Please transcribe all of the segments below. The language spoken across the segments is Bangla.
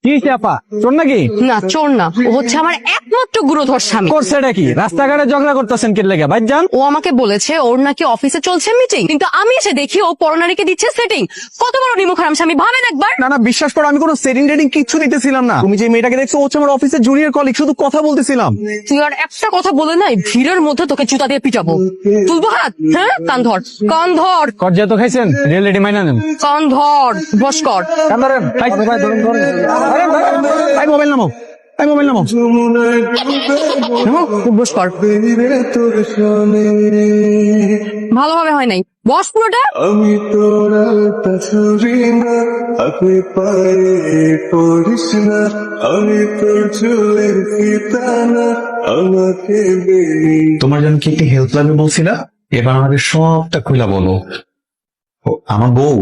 কি চাপা চোর নাকি? না চোর না, ও হচ্ছে আমার একমাত্র গুরুধর স্বামী। করছে এটা কি? রাস্তাঘাটে ঝগড়া করতেছেন কি লেগে? ভাই যান। ও আমাকে বলেছে ওর নাকি অফিসে চলছে মিটিং, কিন্তু আমি এসে দেখি ও পরনারীকে দিচ্ছে সেটিং। কত বড় নিমুখ হারাম স্বামী, ভাবেন একবার। না না, বিশ্বাস করো, আমি কোনো সেটিং টেটিং কিচ্ছু দিতেছিলাম না। তুমি যে মেয়েটাকে দেখছো ও হচ্ছে আমার অফিসের জুনিয়র কলিগ, শুধু কথা বলতেছিলাম। তুই আর একটা কথা বলে নাই, ভিড়ের মধ্যে তোকে জুতা দিয়ে পিটাবো। তুলবো হাত? হ্যাঁ, কান ধর, কান ধর, কর্জা তো খাইছেন, রিয়েলিটি মাইনা নেন। কান ধর, বস কর। কান ধরেন। ভাই, ভাই, ধরুন, ধরুন। ভাই মোবাইল নামাও, ভাই মোবাইল নামাও। তুই বস কর। ভালোভাবে হয় নাই, বস পুরোটা। আমি তোরা ছুরি না, আপনি পায়ে পড়িস না, আমি তোর চুলের ফিতানা, আমাকে তোমার জন্য কি একটি হেল্প লাগবে বলছিলা? এবার আমাকে সবটা খুলে বলো। আমার বউ,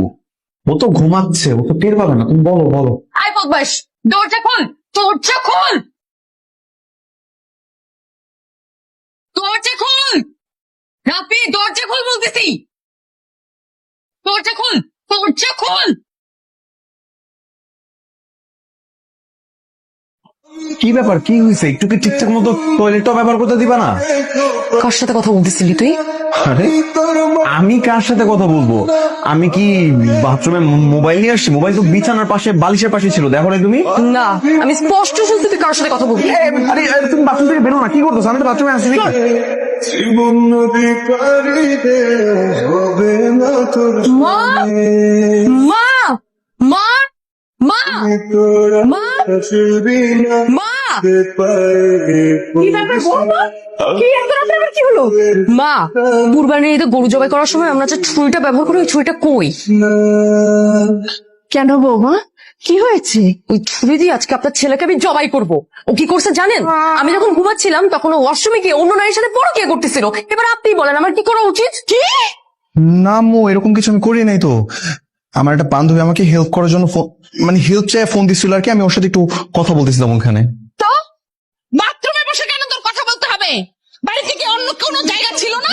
ও তো ঘুমাচ্ছে, ও তো টের পাবে না, তুমি বলো বলো। আয় বদমাস, দরজা খোল, দরজা খোল, দরজা খোল। রাপি, দরজা খোল বলতেছি, দরজা খোল, দরজা খোল। কি ব্যাপার, কি হয়েছে? একটু কি ঠিকঠাক মতো টয়লেটটা ব্যবহার করতে দিবা না? কার সাথে কথা বলতেছিলি তুই? আরে আমি কার সাথে কথা বলবো? আমি কি বাথরুমে মোবাইল নিয়ে আসছি? মোবাইল তো বিছানার পাশে, বালিশের পাশে ছিল, দেখো না তুমি? না, আমি স্পষ্ট শুনছি তুই কার সাথে কথা বলবি। আরে আরে, তুমি বাথরুম থেকে বেরো না, কি করতেছো? আমি তো বাথরুমে আসছি। জীবন নদী পারি দে, হবে না তোর মা, মা, মা, মা, তোরা মা, ছুরি না, মা। পায়ে কি ব্যাপার বলবো? কি এত রাতে আবার কি হলো? মা, কুরবানির ঈদে গরু জবাই করার সময় আমরা যে ছুরিটা ব্যবহার করি, ওই ছুরিটা কই? কেন বৌমা, কি হয়েছে? ওই ছুরি দিয়ে আজকে আপনার ছেলেকে আমি জবাই করব। ও কি করছে জানেন? আমি যখন ঘুমাচ্ছিলাম তখন ও ওয়াশরুমে গিয়ে অন্য নারীর সাথে পরকীয়া করতেছিল। এবার আপনি বলেন আমার কি করা উচিত? কি? না মো, এরকম কিছু আমি করি নাই তো। আমার একটা বান্ধবী আমাকে হেল্প করার জন্য মানে হেল্প চাই ফোন দিচ্ছিল আর কি, আমি ওর সাথে একটু কথা বলতেছিলাম ওখানে। তো বাথরুমে বসে কেন তোর কথা বলতে হবে? বাড়ি থেকে অন্য কোনো জায়গা ছিল না?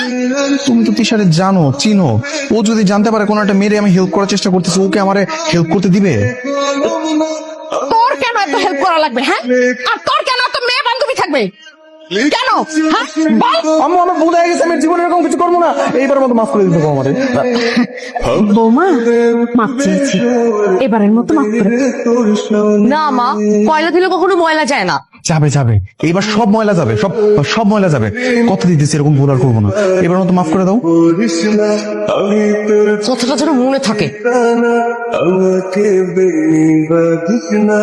তুমি তো তিশারে জানো, চিনো, ও যদি জানতে পারে কোনো একটা মেয়েরে আমি হেল্প করার চেষ্টা করতেছি, ওকে আমারে হেল্প করতে দিবে? তোর কেন এত হেল্প করা লাগবে? হ্যাঁ, আর তোর কেন এত মেয়ে বান্ধবী থাকবে? কেন? হ্যাঁ, বল। আম্মু, আমার ভুল হয়ে গেছে, আমি জীবনে এরকম কিছু করবো না, এইবার মতো মাফ করে দিতে পারবো আমারে। বৌমা, মাপ চেয়েছি, এবারের মতো মাফ করে। না মা, কয়লা দিলে কখনো ময়লা যায় না। যাবে যাবে, এইবার সব ময়লা যাবে, সব সব ময়লা যাবে, কথা দিতেছি এরকম ভুল আর করবো না। এবার মতো মাফ করে দাও। আমি তোর কথাটা যেন মনে থাকে। আমাকে বেনি বাঁধিস না।